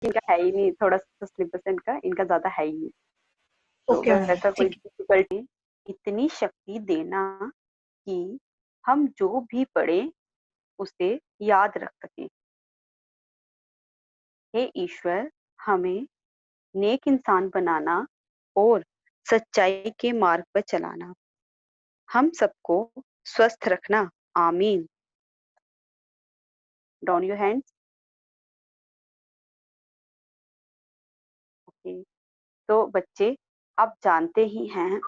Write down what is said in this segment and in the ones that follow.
इनका है ही नहीं, थोड़ा सा सिलेबस इनका इनका ज्यादा है ही नहीं, तो ओके मैम, वैसा कोई ठीक। डिफिकल्टी। इतनी शक्ति देना कि हम जो भी पढ़े उसे याद रख सकें। हे ईश्वर, हमें नेक इंसान बनाना और सच्चाई के मार्ग पर चलाना। हम सबको स्वस्थ रखना। आमीन। Down your hands. ओके, तो बच्चे आप जानते ही हैं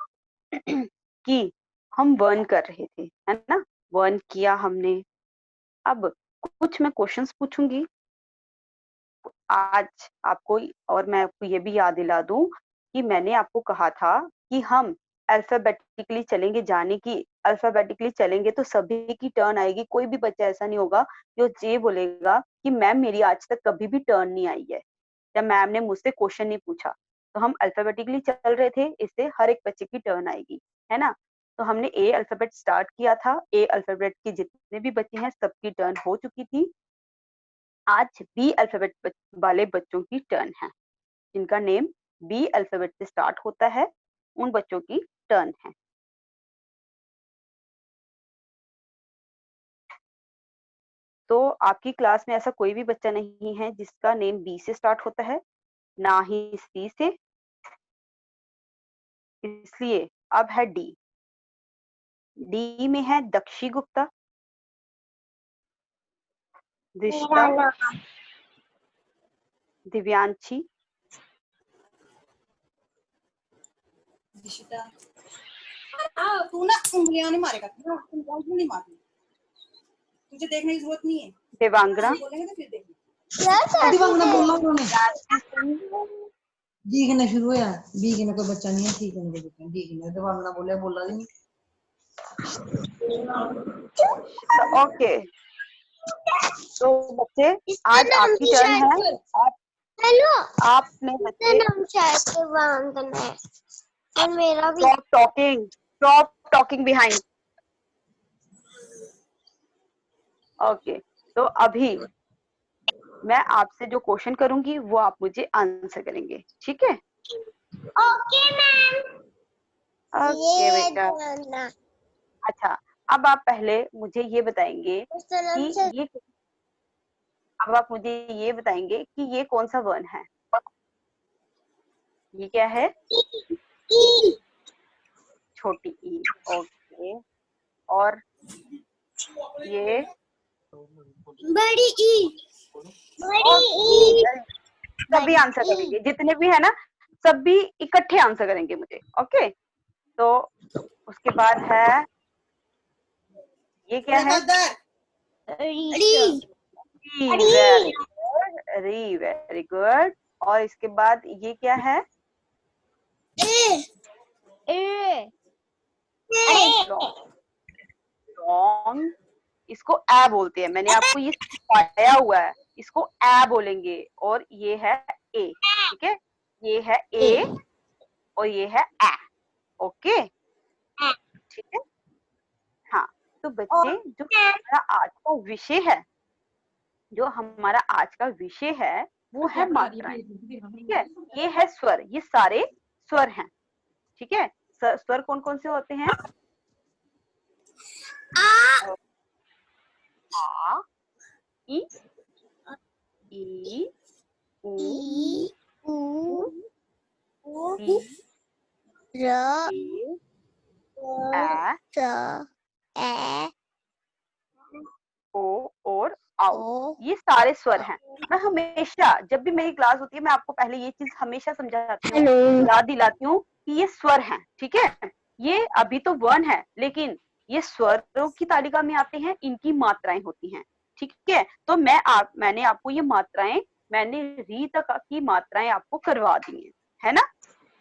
कि हम वर्न कर रहे थे, है ना? वर्न किया हमने। अब कुछ मैं क्वेश्चंस पूछूंगी आज आपको, और मैं आपको ये भी याद दिला दूं कि मैंने आपको कहा था कि हम अल्फाबेटिकली चलेंगे, जाने की अल्फाबेटिकली चलेंगे तो सभी की टर्न आएगी। कोई भी बच्चा ऐसा नहीं होगा जो ये बोलेगा कि मैम मेरी आज तक कभी भी टर्न नहीं आई है या मैम ने मुझसे क्वेश्चन नहीं पूछा। तो हम अल्फाबेटिकली चल रहे थे, इससे हर एक बच्चे की टर्न आएगी, है ना? तो हमने ए अल्फाबेट स्टार्ट किया था, ए अल्फाबेट के जितने भी बच्चे हैं सबकी टर्न हो चुकी थी। आज बी अल्फाबेट वाले बच्चों की टर्न है, जिनका नेम बी अल्फाबेट से स्टार्ट होता है, उन बच्चों की टर्न है। तो आपकी क्लास में ऐसा कोई भी बच्चा नहीं है जिसका नेम बी से स्टार्ट होता है, ना ही सी से, इसलिए अब है डी। डी में है दक्षी गुप्ता, दिशा, दिव्यांशी, दिशिता। हाँ, तू ना उंगलियां नहीं मारेगा, तू उंगलियां नहीं मारनी, तुझे देखने की जरूरत नहीं है। देवांगना, बोलेंगे तो फिर देखना। दिवांगना बोलना उन्होंने। डी गिनना शुरू होया, बी गिनना कोई बच्चा नहीं है, सी गिनना कोई बच्चा नहीं, डी गिनना दिवांगना बोले, बोला नहीं। ओके। तो बच्चे आज आपकी टर्न है। आप हेलो, आपने बच्चे नाम शायद देवांगना है और मेरा भी। Stop talking behind. ओके, तो अभी मैं आपसे जो क्वेश्चन करूंगी वो आप मुझे आंसर करेंगे, ठीक है? Okay ma'am. ओके बेटा। अच्छा, अब आप पहले मुझे ये बताएंगे कि ये अब आप मुझे ये बताएंगे कि ये कौन सा वर्ण है? ये क्या है? छोटी ई। ओके, और ये बड़ी ई। बड़ी ई। सभी आंसर करेंगे, जितने भी है ना सभी इकट्ठे आंसर करेंगे मुझे। ओके, तो उसके बाद है ये क्या है? री, वेरी गुड। और इसके बाद ये क्या है? लॉन्ग। इसको ए बोलते हैं, मैंने आपको ये सिखाया हुआ है, इसको ए बोलेंगे। और ये है ए, ठीक है? ये है ए और ये है ए। ओके, ठीक है? हाँ, तो बच्चे जो हमारा आज का विषय है, जो हमारा आज का विषय है वो है मात्राएं, ठीक है? ये है स्वर, ये सारे स्वर हैं, ठीक है? स्वर कौन कौन से होते हैं? आ, ई, ई, उ, ई, ए, ओ और आओ, ये सारे स्वर हैं। मैं हमेशा जब भी मेरी क्लास होती है मैं आपको पहले ये चीज हमेशा समझाती हूँ, याद दिलाती हूँ कि ये स्वर हैं, ठीक है? ये अभी तो वर्ण है, लेकिन ये स्वरों की तालिका में आते हैं, इनकी मात्राएं होती हैं, ठीक है? तो मैंने आपको ये मात्राएं, मैंने री तक की मात्राएं आपको करवा दी है ना?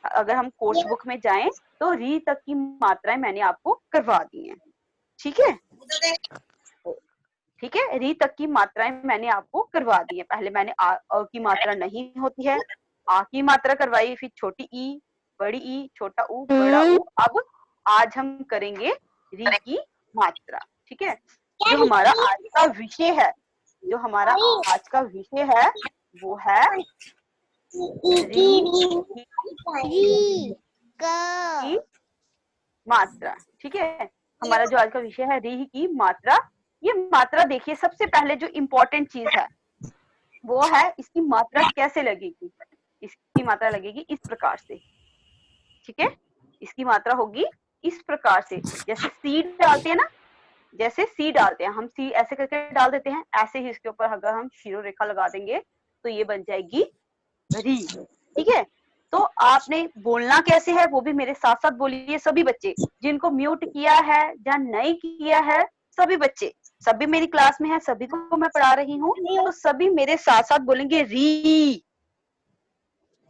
अगर हम कोर्स बुक में जाएं तो री तक की मात्राएं मैंने आपको करवा दी हैं, ठीक है? ठीक है, री तक की मात्राएं मैंने आपको करवा दी है। पहले मैंने आ की मात्रा नहीं होती है, आ की मात्रा करवाई, फिर छोटी ई, बड़ी ई, छोटा ऊ, बड़ा ऊ। अब आज हम करेंगे री की मात्रा, ठीक है? जो हमारा आज का विषय है, जो हमारा आज का विषय है वो है री री की मात्रा। ठीक है, हमारा जो आज का विषय है री की मात्रा। ये मात्रा देखिए, सबसे पहले जो इम्पोर्टेंट चीज है वो है इसकी मात्रा कैसे लगेगी। इसकी मात्रा लगेगी इस प्रकार से। ठीक है, इसकी मात्रा होगी इस प्रकार से, जैसे सी डालते हैं ना, जैसे सी डालते हैं हम, सी ऐसे करके डाल देते हैं, ऐसे ही इसके ऊपर अगर हम शिरो रेखा लगा देंगे तो ये बन जाएगी री। ठीक है, तो आपने बोलना कैसे है वो भी मेरे साथ साथ बोलिए सभी बच्चे, जिनको म्यूट किया है या नहीं किया है सभी बच्चे, सभी मेरी क्लास में है, सभी को मैं पढ़ा रही हूँ, तो सभी मेरे साथ साथ बोलेंगे री।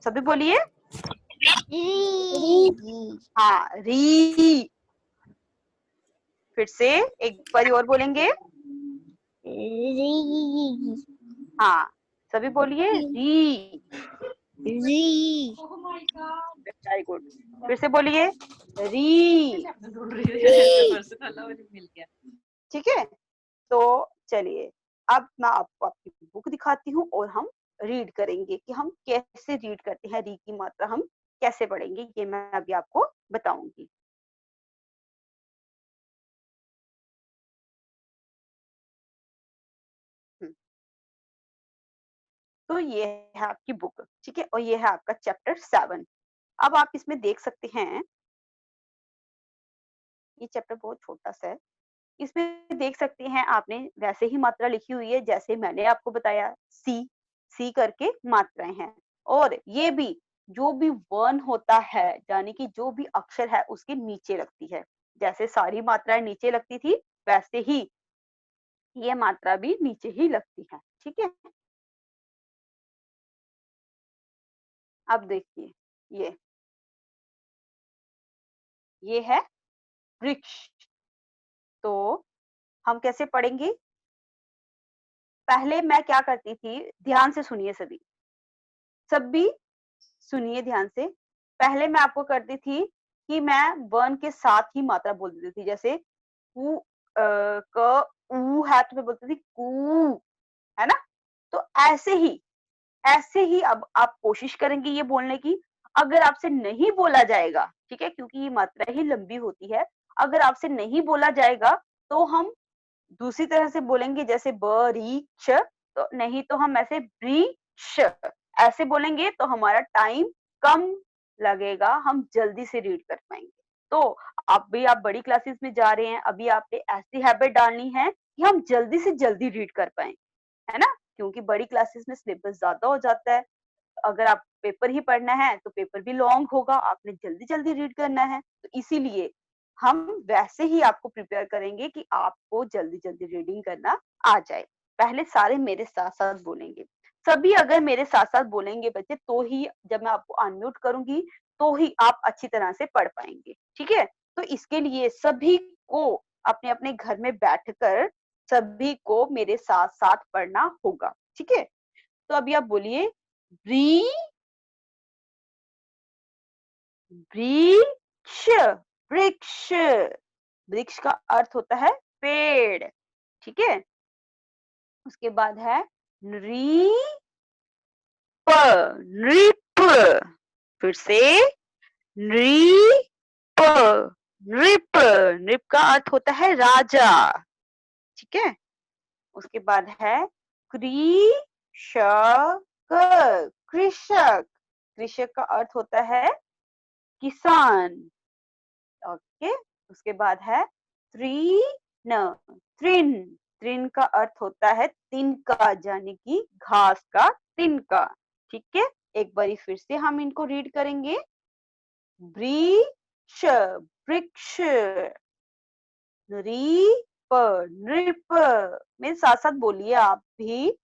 सभी बोलिए, हाँ री। फिर से एक बार और बोलेंगे, हाँ सभी बोलिए री। वेरी गुड, फिर से बोलिए री। ठीक है, तो चलिए अब मैं आपको आपकी बुक दिखाती हूँ और हम रीड करेंगे कि हम कैसे रीड करते हैं, री की मात्रा हम कैसे पढ़ेंगे, ये मैं अभी आपको बताऊंगी। तो ये है आपकी बुक। ठीक है, और ये है आपका चैप्टर 7। अब आप इसमें देख सकते हैं, ये चैप्टर बहुत छोटा सा है, इसमें देख सकते हैं आपने वैसे ही मात्रा लिखी हुई है जैसे मैंने आपको बताया, सी सी करके मात्राएं हैं। और ये भी जो भी वर्ण होता है, यानी कि जो भी अक्षर है उसके नीचे लगती है, जैसे सारी मात्राएं नीचे लगती थी वैसे ही ये मात्रा भी नीचे ही लगती है। ठीक है, अब देखिए ये है वृक्ष। तो हम कैसे पढ़ेंगे, पहले मैं क्या करती थी, ध्यान से सुनिए सभी, सभी सुनिए ध्यान से। पहले मैं आपको करती थी कि मैं वर्ण के साथ ही मात्रा बोल देती थी, जैसे कु क ऊ है तो मैं बोलती थी कू, है ना। तो ऐसे ही अब आप कोशिश करेंगे ये बोलने की। अगर आपसे नहीं बोला जाएगा, ठीक है, क्योंकि ये मात्रा ही लंबी होती है, अगर आपसे नहीं बोला जाएगा तो हम दूसरी तरह से बोलेंगे, जैसे बरीक्ष, तो नहीं तो हम ऐसे वृक्ष ऐसे बोलेंगे तो हमारा टाइम कम लगेगा, हम जल्दी से रीड कर पाएंगे। तो आप बड़ी क्लासेस में जा रहे हैं, अभी आपने ऐसी हैबिट डालनी है कि हम जल्दी से जल्दी रीड कर पाए, है ना, क्योंकि बड़ी क्लासेस में सिलेबस ज्यादा हो जाता है। अगर आप पेपर ही पढ़ना है तो पेपर भी लॉन्ग होगा, आपने जल्दी जल्दी रीड करना है, तो इसीलिए हम वैसे ही आपको प्रिपेयर करेंगे कि आपको जल्दी जल्दी रीडिंग करना आ जाए। पहले सारे मेरे साथ साथ बोलेंगे, सभी अगर मेरे साथ साथ बोलेंगे बच्चे, तो ही जब मैं आपको अनम्यूट करूंगी तो ही आप अच्छी तरह से पढ़ पाएंगे। ठीक है, तो इसके लिए सभी को अपने अपने घर में बैठकर सभी को मेरे साथ साथ पढ़ना होगा। ठीक है, तो अभी आप बोलिए ब्री वृक्ष। वृक्ष, वृक्ष का अर्थ होता है पेड़। ठीक है, उसके बाद है नृप। नृप, फिर से नृप। नृप, नृप का अर्थ होता है राजा। ठीक है, उसके बाद है कृषक। कृषक, कृषक का अर्थ होता है किसान। ओके, उसके बाद है तृण। तृण, तृण का अर्थ होता है तिनका, यानी कि घास का तिनका। ठीक है, एक बारी फिर से हम इनको रीड करेंगे, वृक्ष, वृक्ष, नृप, नृप। मेरे साथ साथ बोलिए आप भी।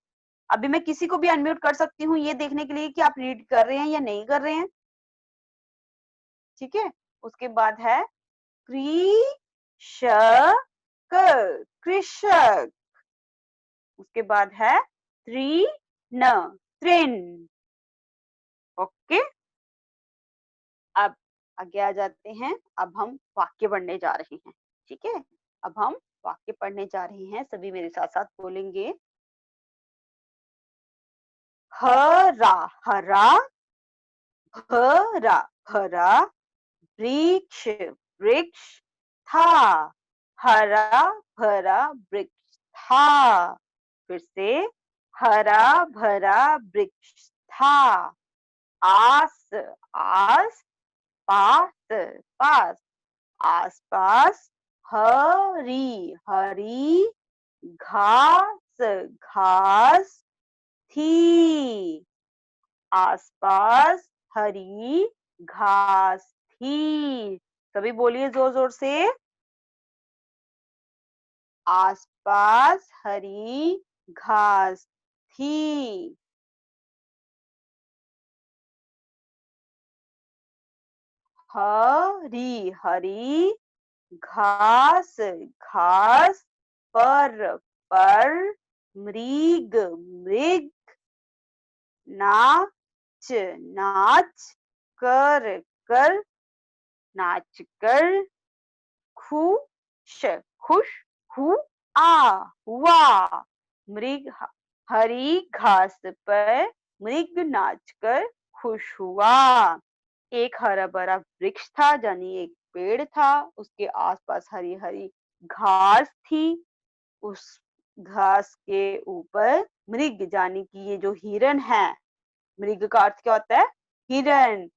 अभी मैं किसी को भी अनम्यूट कर सकती हूँ ये देखने के लिए कि आप रीड कर रहे हैं या नहीं कर रहे हैं। ठीक है, उसके बाद है कृषक, कृषक। उसके बाद है तृण, तृण। ओके, अब आगे आ जाते हैं। अब हम वाक्य पढ़ने जा रहे हैं। ठीक है, अब हम वाक्य पढ़ने जा रहे हैं, सभी मेरे साथ साथ बोलेंगे, हरा हरा, हरा हरा, वृक्ष वृक्ष था, हरा भरा वृक्ष था। फिर से, हरा भरा वृक्ष था। आस आस पास पास, आस पास, हरी हरी घास घास थी। आसपास हरी घास थी। सभी बोलिए जोर जोर से। आसपास हरी घास थी। हरी हरी घास घास पर मृग मृग नाच नाच कर नाच कर खुश खुश हुआ हुआ। मृग हरी घास पर मृग नाचकर खुश हुआ। एक हरा भरा वृक्ष था, यानी एक पेड़ था, उसके आसपास हरी हरी घास थी। उस घास के ऊपर मृग, यानी कि ये जो हिरन है, मृग का अर्थ क्या होता है? हिरन।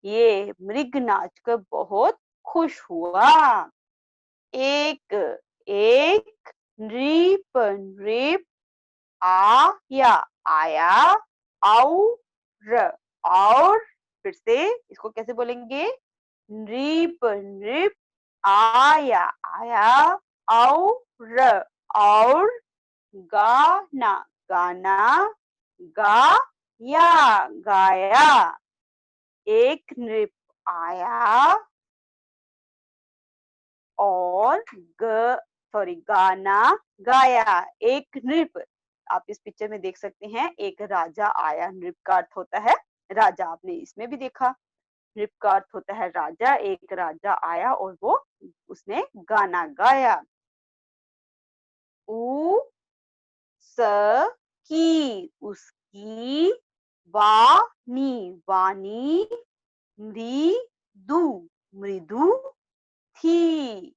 ये मृग नाचकर बहुत खुश हुआ। एक एक नृप नृप आया आया, और फिर से इसको कैसे बोलेंगे? नृप नृप आया आया, और गाना गाना गाया गाया। एक नृप आया और गाना गाया। एक नृप, आप इस पिक्चर में देख सकते हैं, एक राजा आया। नृप का अर्थ होता है राजा, आपने इसमें भी देखा। नृप का अर्थ होता है राजा। एक राजा आया और वो उसने गाना गाया। उ स की, उसकी, वानी वानी, मृदु मृदु थी।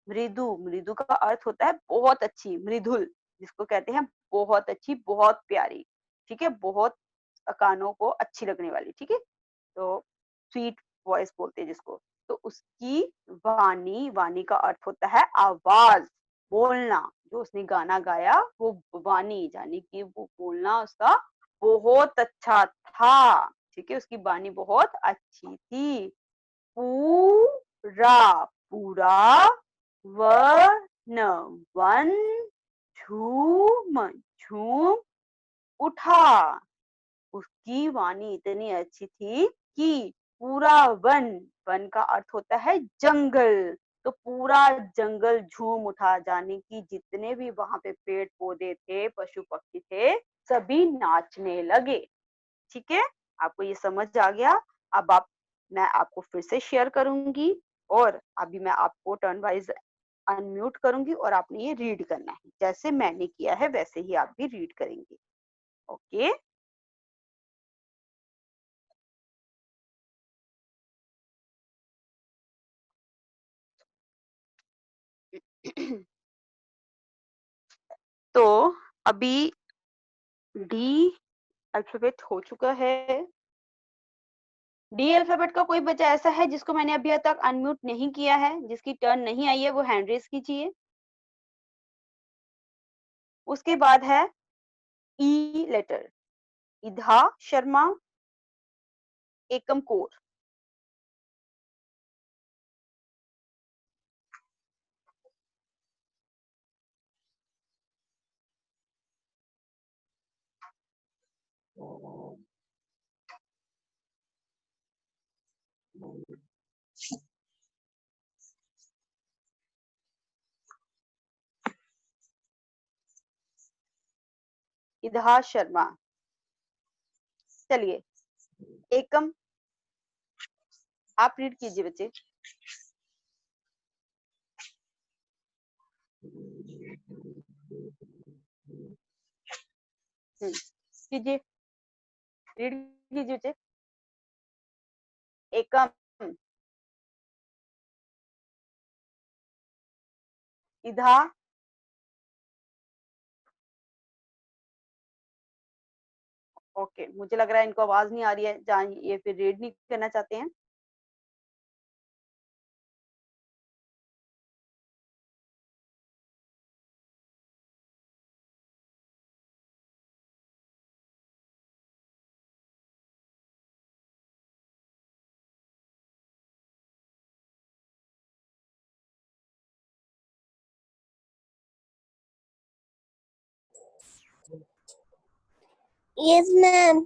मृदु, मृदु का अर्थ होता है बहुत अच्छी, मृदुल जिसको कहते हैं बहुत अच्छी, बहुत प्यारी। ठीक है, बहुत कानों को अच्छी लगने वाली। ठीक है, तो स्वीट वॉइस बोलते हैं जिसको। तो उसकी वाणी, वाणी का अर्थ होता है आवाज, बोलना। जो उसने गाना गाया वो वाणी, यानी कि वो बोलना उसका बहुत अच्छा था। ठीक है, उसकी वाणी बहुत अच्छी थी। पूरा पूरा, वन वन, झूम झूम उठा। उसकी वाणी इतनी अच्छी थी कि पूरा वन, वन का अर्थ होता है जंगल, तो पूरा जंगल झूम उठा, यानी कि जितने भी वहां पे पेड़ पौधे थे, पशु पक्षी थे, सभी नाचने लगे। ठीक है, आपको ये समझ आ गया? अब मैं आपको फिर से शेयर करूंगी और अभी मैं आपको टर्न वाइज अनम्यूट करूंगी और आपने ये रीड करना है। जैसे मैंने किया है वैसे ही आप भी रीड करेंगे। ओके। तो अभी डी अल्फाबेट हो चुका है। डी अल्फाबेट का कोई बच्चा ऐसा है जिसको मैंने अभी तक अनम्यूट नहीं किया है, जिसकी टर्न नहीं आई है, वो हैंड रेज कीजिए। उसके बाद है ई लेटर, इधा शर्मा, एकम कौर। इधा शर्मा। चलिए, एकम आप रीड कीजिए बच्चे। कीजिए। रीड कीजिए बच्चे। एकम, इधा, ओके मुझे लग रहा है इनको आवाज नहीं आ रही है, जहाँ ये फिर रीड नहीं करना चाहते हैं। Yes ma'am.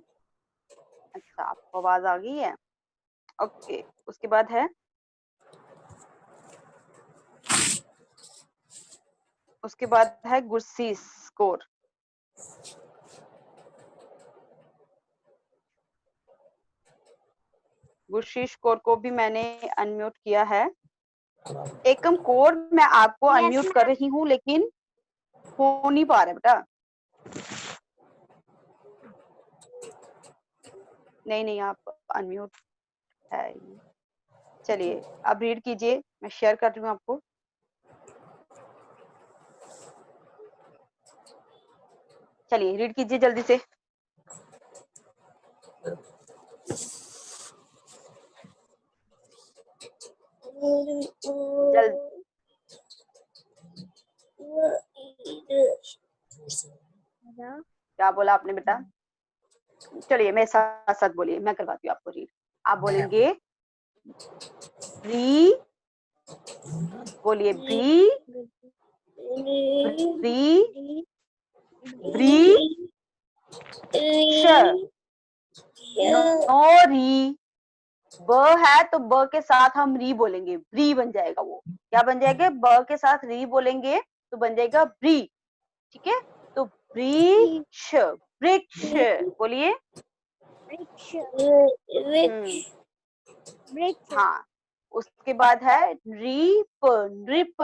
अच्छा आपको आवाज आ गई है, ओके। उसके बाद है, उसके बाद है गुरसीस स्कोर। गुरशीश कौर को भी मैंने अनम्यूट किया है। एकम कौर मैं आपको Yes, अनम्यूट कर रही हूँ लेकिन हो नहीं पा रहा है बेटा। नहीं नहीं आप अनम्यूट है। चलिए अब रीड कीजिए, मैं शेयर कर रही हूँ आपको। चलिए रीड कीजिए जल्दी से। जल्द क्या बोला आपने बेटा? चलिए मेरे साथ साथ बोलिए, मैं करवाती हूँ आपको रीड। आप बोलेंगे ब्री, बोलिए ब्री, ब्री, ब्री, श, नो री। ब है तो ब के साथ हम री बोलेंगे, ब्री बन जाएगा। वो क्या बन जाएगा? ब के साथ री बोलेंगे तो बन जाएगा ब्री, ठीक है। तो वृक्ष, वृक्ष बोलिए। हाँ उसके बाद है रीप, नृप।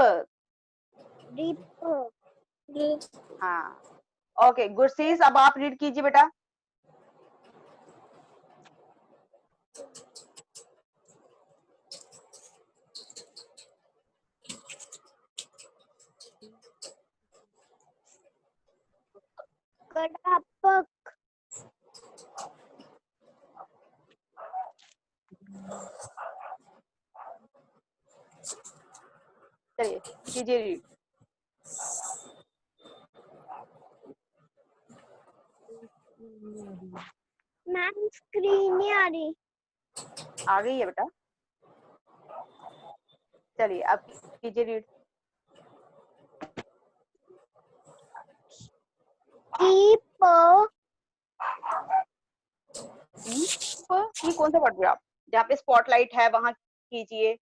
हाँ ओके गुरसीस अब आप रीड कीजिए बेटा। गड़ापक, चलिए कीजिए रीड। मैम स्क्रीन नहीं आ रही। आ गई है बेटा, चलिए आप कीजिए रीड। कीप, ये कौन सा पढ़ रहे हो आप? जहाँ पे स्पॉटलाइट है वहां कीजिए।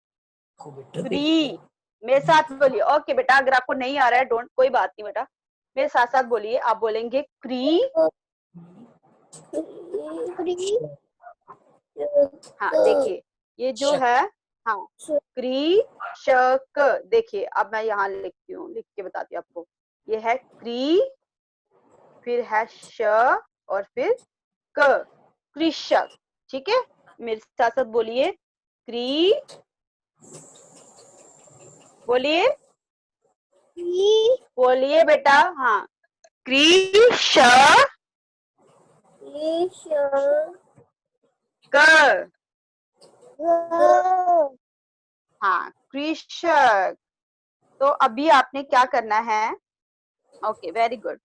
क्री, मेरे साथ बोलिए। ओके बेटा अगर आपको नहीं आ रहा है डोंट, कोई बात नहीं बेटा, मेरे साथ साथ बोलिए। आप बोलेंगे क्री, हाँ देखिए ये जो है, हाँ कृषक। देखिए अब मैं यहाँ लिखती हूँ, लिख के बताती हूँ आपको। ये है क्री, फिर है श और फिर क, कृषक, ठीक है। मेरे साथ साथ बोलिए क्री, बोलिए बोलिए बेटा, हाँ कृषक, हाँ कृषक। तो अभी आपने क्या करना है? Okay very good.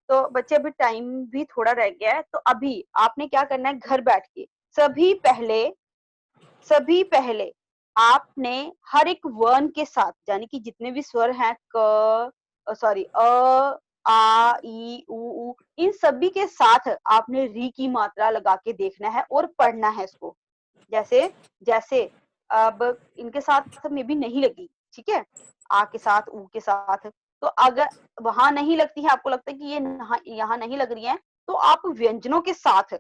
तो बच्चे अभी टाइम भी थोड़ा रह गया है, तो अभी आपने क्या करना है, घर बैठ के सभी पहले आपने हर एक वर्ण के साथ, यानी कि जितने भी स्वर हैं, क सॉरी अ, आ, ई, उ, इन सभी के साथ आपने री की मात्रा लगा के देखना है और पढ़ना है इसको। जैसे जैसे अब इनके साथ में भी नहीं लगी, ठीक है, आ के साथ, ऊ के साथ। तो अगर वहां नहीं लगती है, आपको लगता है कि ये यहाँ नहीं लग रही है, तो आप व्यंजनों के साथ,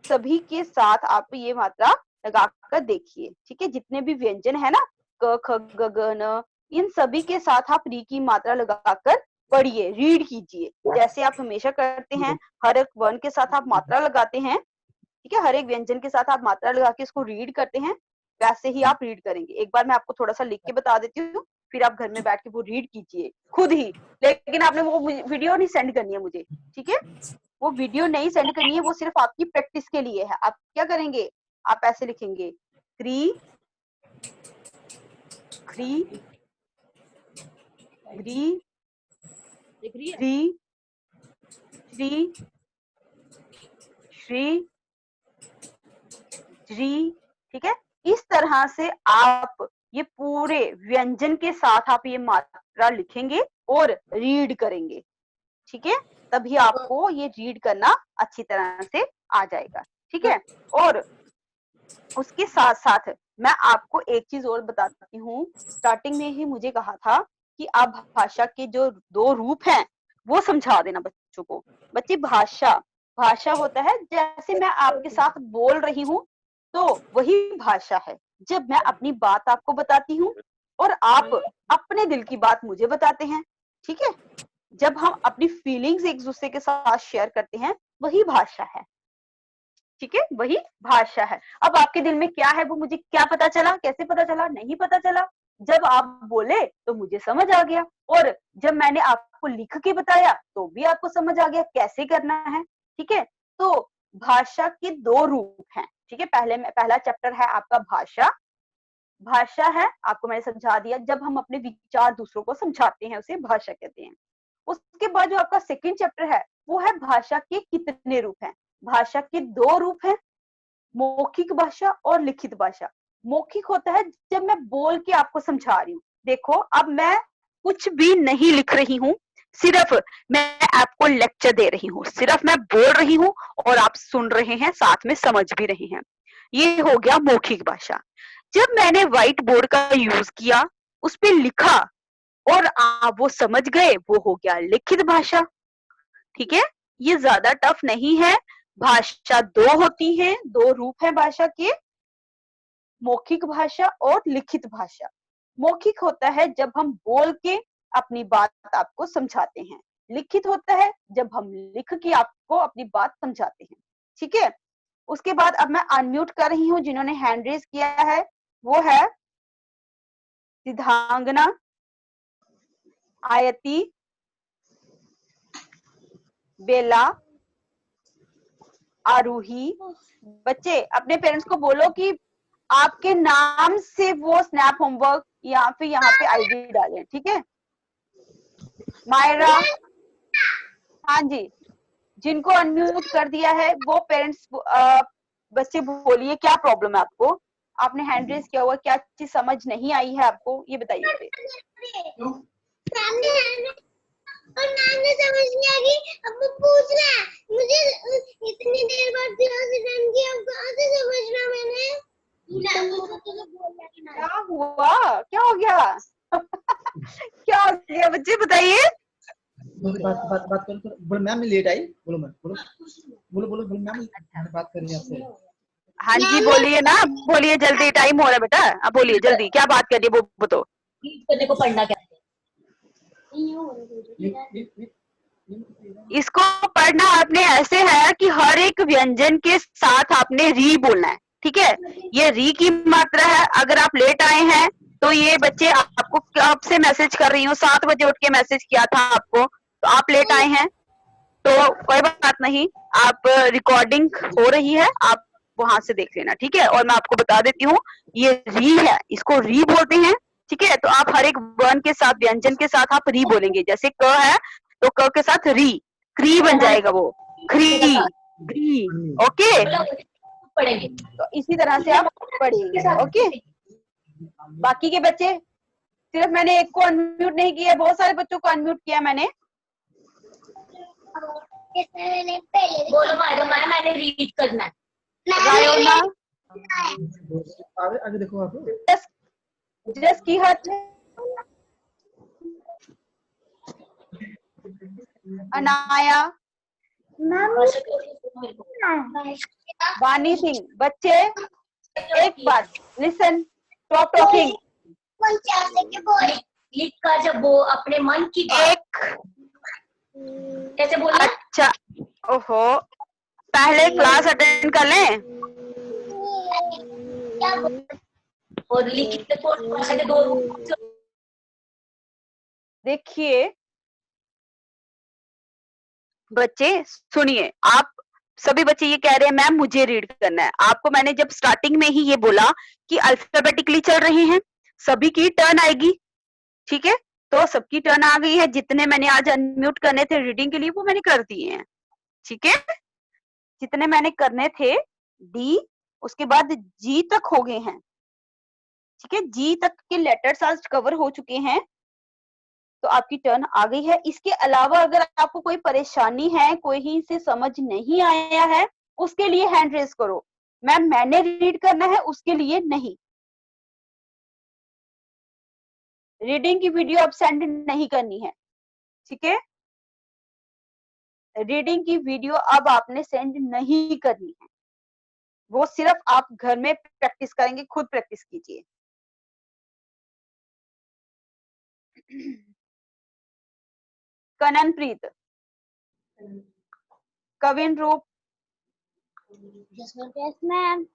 सभी के साथ आप ये मात्रा लगाकर देखिए, ठीक है। जितने भी व्यंजन है ना, क ख ग घ न, इन सभी के साथ आप री की मात्रा लगाकर पढ़िए, रीड कीजिए, जैसे आप हमेशा करते हैं। हर एक वर्ण के साथ आप मात्रा लगाते हैं, ठीक है, हर एक व्यंजन के साथ आप मात्रा लगा के इसको रीड करते हैं, वैसे ही आप रीड करेंगे। एक बार मैं आपको थोड़ा सा लिख के बता देती हूँ, फिर आप घर में बैठ के वो रीड कीजिए खुद ही, लेकिन आपने वो वीडियो नहीं सेंड करनी है मुझे, ठीक है, वो वीडियो नहीं सेंड करनी है, वो सिर्फ आपकी प्रैक्टिस के लिए है। आप क्या करेंगे, आप ऐसे लिखेंगे, क्री क्री ग्री श्री श्री श्री श्री, ठीक है। इस तरह से आप ये पूरे व्यंजन के साथ आप ये मात्रा लिखेंगे और रीड करेंगे, ठीक है, तभी आपको ये रीड करना अच्छी तरह से आ जाएगा, ठीक है। और उसके साथ साथ मैं आपको एक चीज और बताती हूँ, स्टार्टिंग में ही मुझे कहा था कि आप भाषा के जो 2 रूप हैं वो समझा देना बच्चों को। बच्चे, भाषा होता है जैसे मैं आपके साथ बोल रही हूँ तो वही भाषा है। जब मैं अपनी बात आपको बताती हूँ और आप अपने दिल की बात मुझे बताते हैं, ठीक है, जब हम अपनी फीलिंग्स एक दूसरे के साथ शेयर करते हैं, वही भाषा है, ठीक है, वही भाषा है। अब आपके दिल में क्या है वो मुझे क्या पता चला, कैसे पता चला, नहीं पता चला। जब आप बोले तो मुझे समझ आ गया, और जब मैंने आपको लिख के बताया तो भी आपको समझ आ गया कैसे करना है, ठीक है। तो भाषा के 2 रूप हैं, ठीक है। पहला चैप्टर है आपका भाषा। भाषा है, आपको मैंने समझा दिया, जब हम अपने विचार दूसरों को समझाते हैं उसे भाषा कहते हैं। उसके बाद जो आपका सेकंड चैप्टर है वो है भाषा के कितने रूप हैं। भाषा के 2 रूप हैं, मौखिक भाषा और लिखित भाषा। मौखिक होता है जब मैं बोल के आपको समझा रही हूँ। देखो, अब मैं कुछ भी नहीं लिख रही हूँ, सिर्फ मैं आपको लेक्चर दे रही हूँ, सिर्फ मैं बोल रही हूँ और आप सुन रहे हैं, साथ में समझ भी रहे हैं। ये हो गया मौखिक भाषा। जब मैंने व्हाइट बोर्ड का यूज किया, उस पे लिखा और आप वो समझ गए, वो हो गया लिखित भाषा, ठीक है। ये ज्यादा टफ नहीं है। भाषा 2 होती है, 2 रूप है भाषा के, मौखिक भाषा और लिखित भाषा। मौखिक होता है जब हम बोल के अपनी बात आपको समझाते हैं, लिखित होता है जब हम लिख के आपको अपनी बात समझाते हैं, ठीक है। उसके बाद अब मैं अनम्यूट कर रही हूँ, जिन्होंने हैंड रेज किया है वो है सिद्धांगना, आयती, बेला, आरूही। बच्चे अपने पेरेंट्स को बोलो कि आपके नाम से वो स्नैप होमवर्क या फिर यहाँ पे आईडी डालें, ठीक है। मायरा, हाँ जी, जिनको अनम्यूट कर दिया है वो पेरेंट्स बच्चे बोलिए क्या प्रॉब्लम है आपको, आपने हैंड रेज किया हुआ, क्या चीज समझ नहीं आई है आपको, ये बताइए मुझे। और नाम ने समझ नहीं आ गई, अब वो पूछ रहा है मुझे इतनी देर बाद क्लास अटेंड किया, अब कहाँ से समझना मैंने। क्या हुआ, क्या हो गया क्या हो गया बच्चे बताइए। बात बात बात करो, बोलो मैम लेट आई, बोलो मैम, बोलो बोलो बोलो बोलो मैम बात कर रही है आपसे। हाँ जी बोलिए ना, बोलिए जल्दी, टाइम हो रहा है बेटा, अब बोलिए जल्दी, क्या बात करिए वो बताओ। करने को पढ़ना क्या इसको पढ़ना आपने ऐसे है कि हर एक व्यंजन के साथ आपने री बोलना है, ठीक है। ये री की मात्रा है। अगर आप लेट आए हैं तो ये बच्चे आपको कब से मैसेज कर रही हूँ, 7 बजे उठ के मैसेज किया था आपको, तो आप लेट आए हैं तो कोई बात नहीं, आप रिकॉर्डिंग हो रही है, आप वहां से देख लेना, ठीक है। और मैं आपको बता देती हूँ, ये री है, इसको री बोलते हैं, ठीक है। तो आप हर एक वर्ण के साथ, व्यंजन के साथ आप री बोलेंगे। जैसे क है तो क के साथ री, क्री बन जाएगा वो, क्री क्री, ओके। पढ़ेंगे। तो इसी तरह से आप पढ़ेंगे, ओके। बाकी के बच्चे, सिर्फ मैंने एक को अनम्यूट नहीं किया, बहुत सारे बच्चों को अनम्यूट किया मैंने। बोलो मैंने रीड करना है। रायोना, आगे आगे देखो आप। जस की हट, अनाया, वानी सिंह। बच्चे एक बार लिसन, स्टॉप टॉकिंग। लिख कर जब वो अपने मन की बात एक, कैसे बोला, अच्छा, ओहो, पहले क्लास अटेंड कर लें। क्या और लिखते तो दो देखिए बच्चे सुनिए, आप सभी बच्चे ये कह रहे हैं मैम मुझे रीड करना है। आपको मैंने जब स्टार्टिंग में ही ये बोला कि अल्फाबेटिकली चल रहे हैं, सभी की टर्न आएगी, ठीक है। तो सबकी टर्न आ गई है, जितने मैंने आज अनम्यूट करने थे रीडिंग के लिए वो मैंने कर दिए हैं, ठीक है। जितने मैंने करने थे डी, उसके बाद जी तक हो गए हैं, ठीक है। जी तक के लेटर्स आज कवर हो चुके हैं, तो आपकी टर्न आ गई है। इसके अलावा अगर आपको कोई परेशानी है, कोई से समझ नहीं आया है, उसके लिए हैंड रेज करो। मैम मैंने रीड करना है, उसके लिए नहीं। रीडिंग की वीडियो अब सेंड नहीं करनी है, ठीक है। रीडिंग की वीडियो अब आपने सेंड नहीं करनी है, वो सिर्फ आप घर में प्रैक्टिस करेंगे, खुद प्रैक्टिस कीजिए। कननप्रीत, कविन रूप, यस मैम।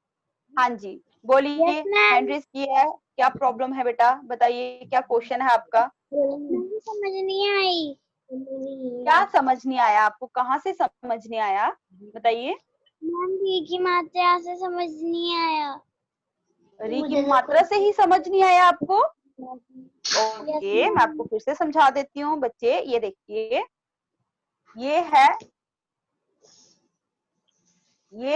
हाँ जी बोलिए। Yes, ma'am. हैंड रेज किया है, क्या प्रॉब्लम है बेटा, बताइए क्या क्वेश्चन है आपका। मुझे समझ नहीं आई। क्या समझ नहीं आया आपको, कहाँ से समझ नहीं आया बताइए। मैम री की मात्रा से समझ नहीं आया। री की मात्रा से ही समझ नहीं आया आपको। Okay ma'am. मैं आपको फिर से समझा देती हूँ बच्चे, ये देखिए, ये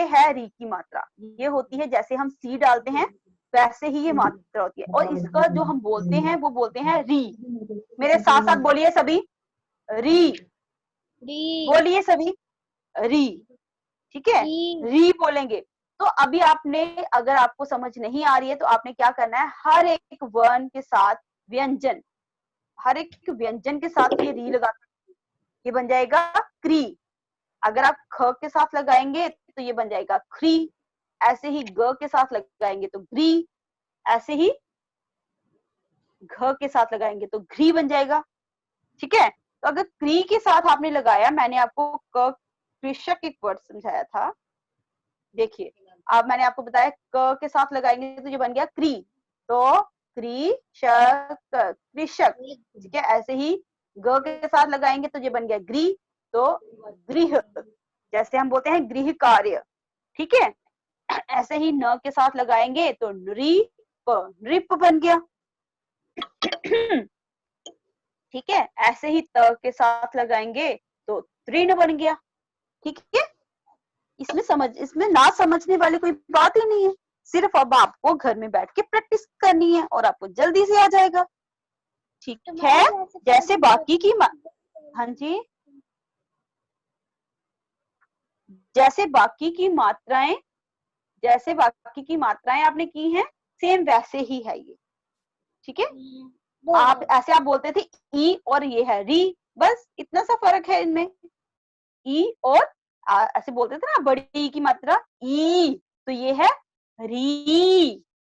है री की मात्रा। ये होती है जैसे हम सी डालते हैं वैसे ही ये मात्रा होती है, और इसका जो हम बोलते हैं वो बोलते हैं री। मेरे साथ साथ बोलिए सभी, री री बोलिए सभी, री, ठीक है। री री बोलेंगे। तो अभी आपने, अगर आपको समझ नहीं आ रही है तो आपने क्या करना है, हर एक वर्ण के साथ व्यंजन, हर एक व्यंजन के साथ ये री लगा, ये बन जाएगा क्री। अगर आप ख के साथ लगाएंगे तो ये बन जाएगा क्री, ऐसे ही ग के साथ लगाएंगे तो ग्री, ऐसे ही घ के साथ लगाएंगे तो घ्री बन जाएगा, ठीक है। तो अगर क्री के साथ आपने लगाया, मैंने आपको कृषक एक वर्ड समझाया था, देखिए अब मैंने आपको बताया क के साथ लगाएंगे तो ये बन गया क्री, तो कृषक, कृषक, ठीक है। ऐसे ही ग के साथ लगाएंगे तो ये बन गया ग्री, तो गृह, जैसे हम बोलते हैं गृह कार्य, ठीक है। ऐसे ही न के साथ लगाएंगे तो नृप, नृप बन गया, ठीक है। ऐसे ही त के साथ लगाएंगे तो तृण बन गया, ठीक है। इसमें ना समझने वाली कोई बात ही नहीं है, सिर्फ अब आपको घर में बैठ के प्रैक्टिस करनी है और आपको जल्दी से आ जाएगा, ठीक है। जैसे बाकी की हाँ जी, जैसे बाकी की मात्राएं आपने की हैं, सेम वैसे ही है ये, ठीक है। आप ऐसे आप बोलते थे ई और ये है री, बस इतना सा फर्क है इनमें, ई और ऐसे बोलते थे ना बड़ी ई की मात्रा ई, तो ये है री,